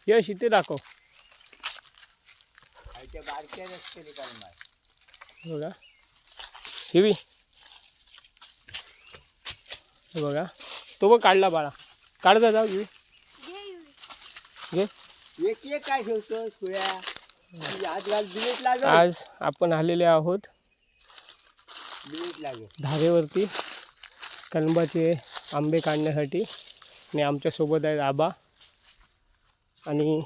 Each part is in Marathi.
यश इथे दाखव बघा हिवी बघा तो बघ काढला बाळा काढ जा जाऊ घे काय ठेवतो आज आपण आलेले आहोत धारेवरती कलंबाचे आंबे काढण्यासाठी आणि आमच्यासोबत आहेत आबा आणि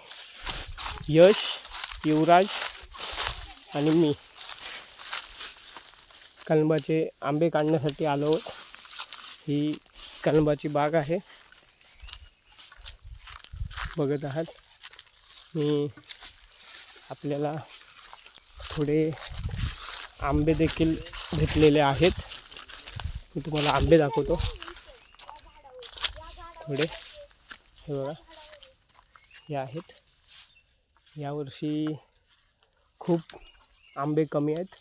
यश युवराज आणि मी कलंबाचे आंबे काढण्यासाठी आलो आहोत. ही कलंबाची बाग आहे बघत आहात. मी आपल्याला थोडे आंबे देखील भेटलेले आहेत. मी तुम्हाला आंबे दाखवतो थोडे. हे बघा हे आहेत. यावर्षी खूप आंबे कमी आहेत.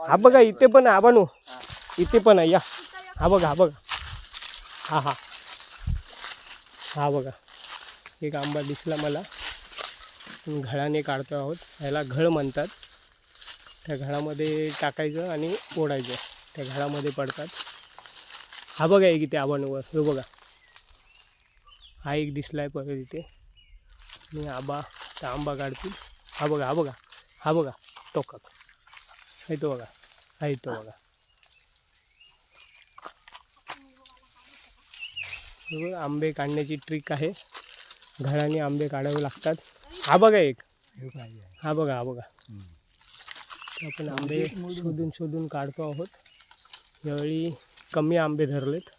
हा बघा इथे पण आहे बनू इथे पण आहे या हा बघा हा हा हा बघा एक आंबा दिसला मला. घडाने काढतो आहोत. ह्याला घड म्हणतात. त्या घडामध्ये टाकायचं आणि ओढायचं त्या घडामध्ये पडतात. हा बघा एक इथे आबांवर हे बघा हा एक दिसलाय परत इथे आणि आबा त्या आंबा काढतील. हा बघा टोकाक आहे तो बघा आहे तो बघा आंबे काढण्याची ट्रिक आहे. घडाने आंबे काढावे लागतात. हा बघा एक हा बघा आपण आंबे शोधून काढतो आहोत. यावेळी कमी आंबे धरलेत.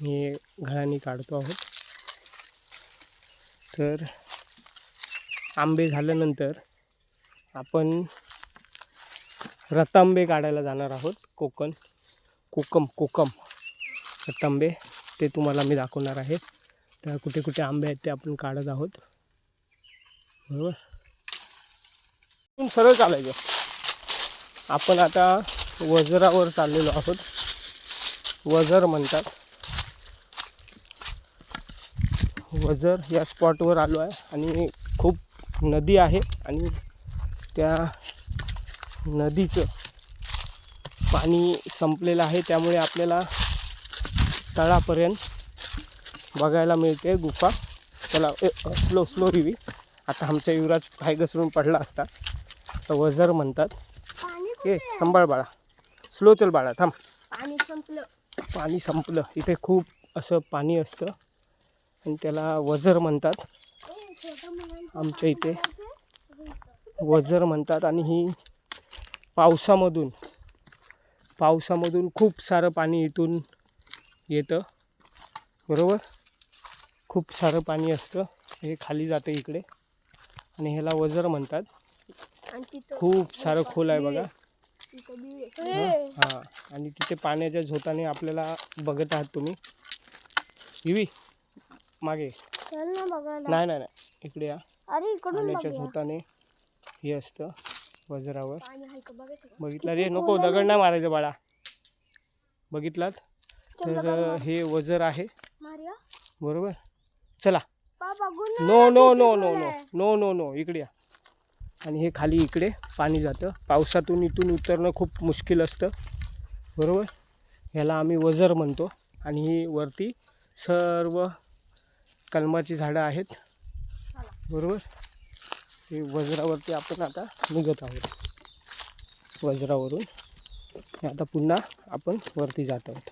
हे घडाने काढतो आहोत. तर आंबे झाल्यानंतर आपण रतांबे काढायला जाणार आहोत. कोकम रतांबे ते तुम्हाला मी दाखवणार आहे. तर कुठे कुठे आंबे आहेत ते आपण काढत आहोत. बरोबर सरळ चालायचं. आपण आता वजरावर चाललेलो आहोत. वजर म्हणतात. वजर या स्पॉटवर आलो आहे आणि खूप नदी आहे आणि त्या नदीचं पाणी संपलेलं आहे. त्यामुळे आपल्याला तळापर्यंत बघायला मिळते गुफा. त्याला स्लो रिवी. आता आमचा युवराज पाय घसरून पडला असता. तर वजर म्हणतात. ए संभाळ बाळा स्लो चल बाळा थांब. पाणी संपलं. इथे खूप असं पाणी असतं आणि त्याला वजर म्हणतात. आमच्या इथे वजर म्हणतात. आणि ही पावसामधून खूप सारं पाणी इथून येतं. बरोबर खूप सारं पाणी असतं. हे खाली जातं इकडे आणि ह्याला वजर म्हणतात. खूप सारं खोल आहे बघा. हां आणि तिथे पाण्याच्या झोताने आपल्याला बघत आहात तुम्ही. हिवी मागे नाही इकडे या. पाण्याच्या झोताने हे असतं वजरावर. बघितलं रे नको दगड नाही मारायचं बाळा. बघितलात तर हे वजर आहे. बरोबर चला. नो इकडे या. आणि हे खाली इकडे पाणी जातं. पावसातून इथून उतरणं खूप मुश्किल असतं. बरोबर ह्याला आम्ही वजर म्हणतो. आणि ही वरती सर्व कलमाची झाडं आहेत. बरोबर हे वजरावरती आपण आता निघत आहोत. वजरावरून आता पुन्हा आपण वरती जात आहोत.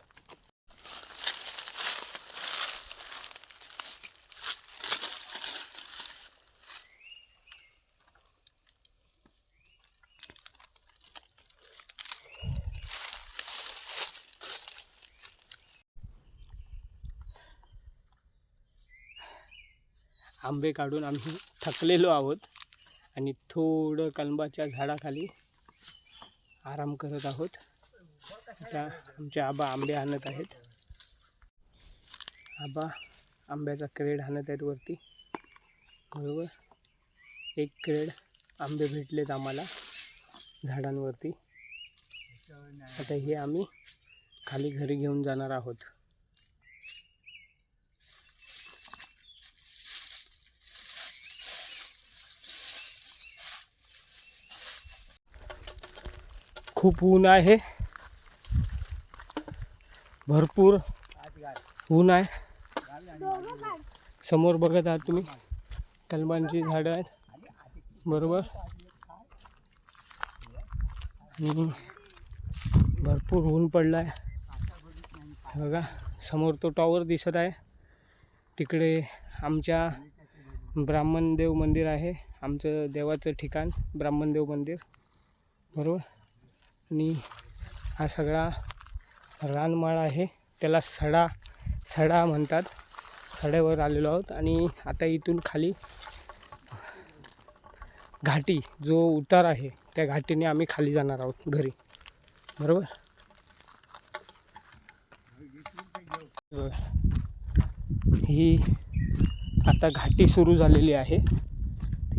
आंबे काढून आम्ही थकलेलो आहोत आणि थोडं कलंबाच्या झाडाखाली आराम करत आहोत. आता आमचे आबा आंबे आणत आहेत. आबा आंब्याचा क्रेड आणत आहेत वरती. बरोबर एक क्रेड आंबे भेटलेत आम्हाला झाडांवरती. आता हे आम्ही खाली घरी घेऊन जाणार आहोत. खूप ऊन आहे, भरपूर ऊन आहे. समोर बघत आहात तुम्ही कलमांची झाडं आहेत बरोबर. आणि भरपूर ऊन पडलं आहे बघा. समोर तो टॉवर दिसत आहे. तिकडे आमच्या ब्राह्मणदेव मंदिर आहे, आमचं देवाचं ठिकाण ब्राह्मणदेव मंदिर बरोबर. आणि हा सगळा रानमाळा आहे, त्याला सडा म्हणतात. सड्यावर आलेलो आहोत आणि आता इथून खाली घाटी जो उतार आहे त्या घाटीने आम्ही खाली जाणार आहोत घरी बरोबर. ही आता घाटी सुरू झालेली आहे,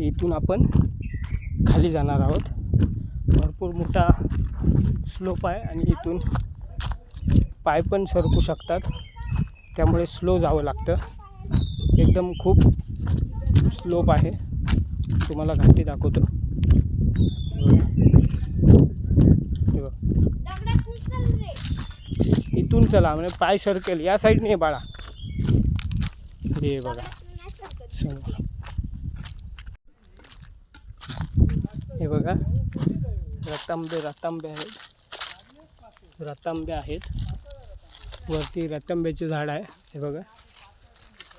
इथून आपण खाली जाणार आहोत. भरपूर मोठा स्लोप आहे आणि इथून पाय पण सरकू शकतात, त्यामुळे स्लो जावं लागतं. एकदम खूप स्लोप आहे. तुम्हाला घाटी दाखवतो. इथून चला म्हणजे पाय सरकेल. या साईडने आहे बाळा. हे बघा समोर हे बघा रतांबे आहेत. वरती रतांब्याचे झाड आहे. हे बघा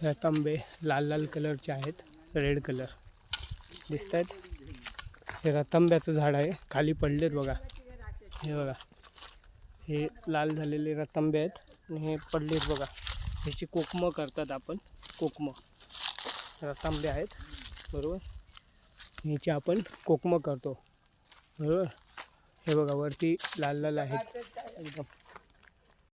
रतांबे लाल कलरचे आहेत, रेड कलर दिसत आहेत. हे रतांब्याचं झाड आहे, खाली पडलेत बघा. हे बघा हे लाल झालेले रतांबे आहेत आणि हे पडलेत बघा. ह्याची कोकमं करतात आपण, कोकमं रतांबे आहेत बरोबर. ह्याची आपण कोकमं करतो बरोबर. हे बघा वरती लाल आहेत एकदम.